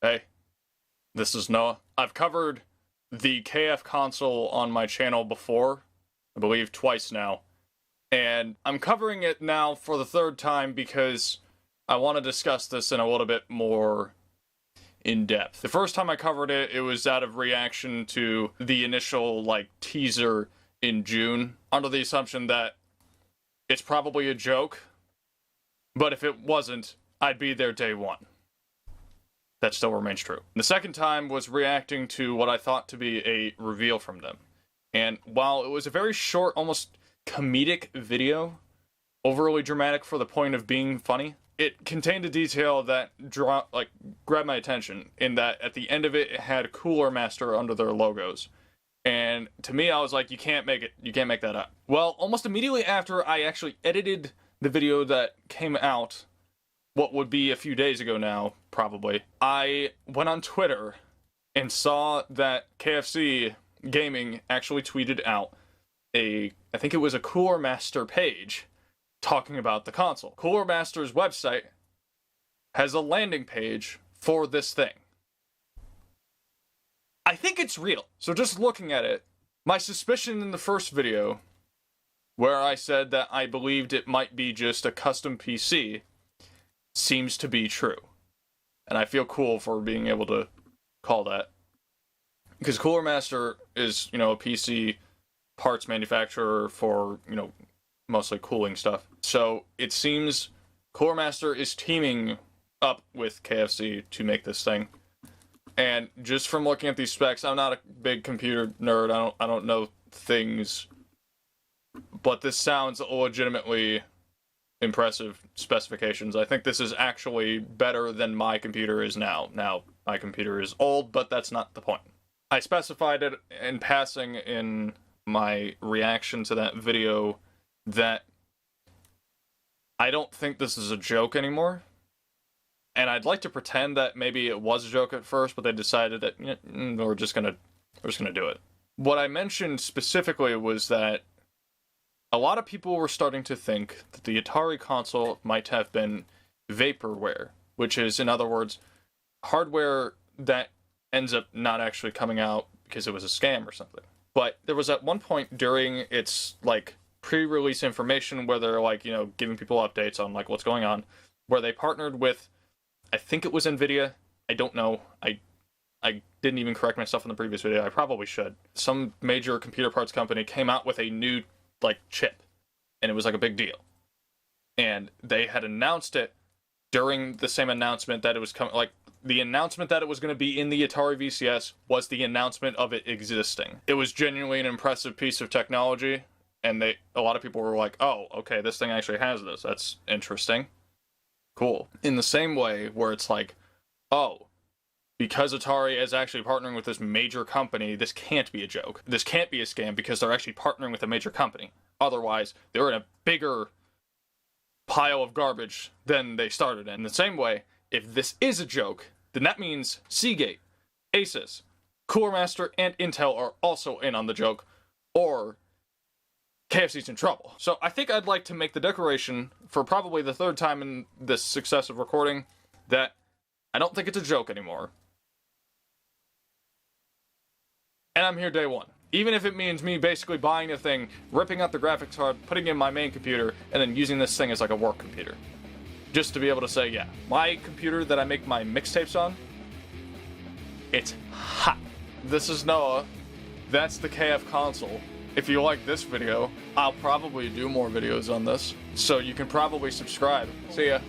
Hey, this is Noah. I've covered the KFConsole on my channel before, I believe twice now, and I'm covering it now for the third time because I want to discuss this in a little bit more in depth. The first time I covered it, it was out of reaction to the initial, teaser in June, under the assumption that it's probably a joke, but if it wasn't, I'd be there day one. That still remains true. The second time was reacting to what I thought to be a reveal from them. And while it was a very short, almost comedic video, overly dramatic for the point of being funny, it contained a detail that grabbed my attention, in that at the end of it, it had Cooler Master under their logos. And to me, I was like, you can't make that up. Well, almost immediately after I actually edited the video that came out, what would be a few days ago now, probably, I went on Twitter and saw that KFC Gaming actually tweeted out I think it was a Cooler Master page talking about the console. Cooler Master's website has a landing page for this thing. I think it's real. So just looking at it, my suspicion in the first video, where I said that I believed it might be just a custom PC, seems to be true. And I feel cool for being able to call that. Because Cooler Master is, a PC parts manufacturer for, mostly cooling stuff. So it seems Cooler Master is teaming up with KFC to make this thing. And just from looking at these specs, I'm not a big computer nerd. I don't know things, but this sounds legitimately impressive specifications. I think this is actually better than my computer is now. Now, my computer is old, but that's not the point. I specified it in passing in my reaction to that video that I don't think this is a joke anymore. And I'd like to pretend that maybe it was a joke at first, but they decided that we're just gonna do it. What I mentioned specifically was that a lot of people were starting to think that the Atari console might have been vaporware, which is, in other words, hardware that ends up not actually coming out because it was a scam or something. But there was at one point during its pre-release information where they're giving people updates on what's going on, where they partnered with, I think it was NVIDIA. I don't know. I didn't even correct myself in the previous video. I probably should. Some major computer parts company came out with a new chip, and it was a big deal. And they had announced it during the same announcement that it was coming. The announcement that it was going to be in the Atari VCS was the announcement of it existing. It was genuinely an impressive piece of technology, and a lot of people were like, oh, okay, this thing actually has this. That's interesting. Cool. In the same way where it's oh, because Atari is actually partnering with this major company, this can't be a joke. This can't be a scam because they're actually partnering with a major company. Otherwise, they're in a bigger pile of garbage than they started in. In the same way, if this is a joke, then that means Seagate, Asus, Cooler Master, and Intel are also in on the joke, or KFC's in trouble. So I think I'd like to make the declaration, for probably the third time in this successive recording, that I don't think it's a joke anymore. And I'm here day one. Even if it means me basically buying a thing, ripping out the graphics card, putting it in my main computer, and then using this thing as a work computer. Just to be able to say, yeah, my computer that I make my mixtapes on, it's hot. This is Noah. That's the KFConsole. If you like this video, I'll probably do more videos on this, so you can probably subscribe. See ya.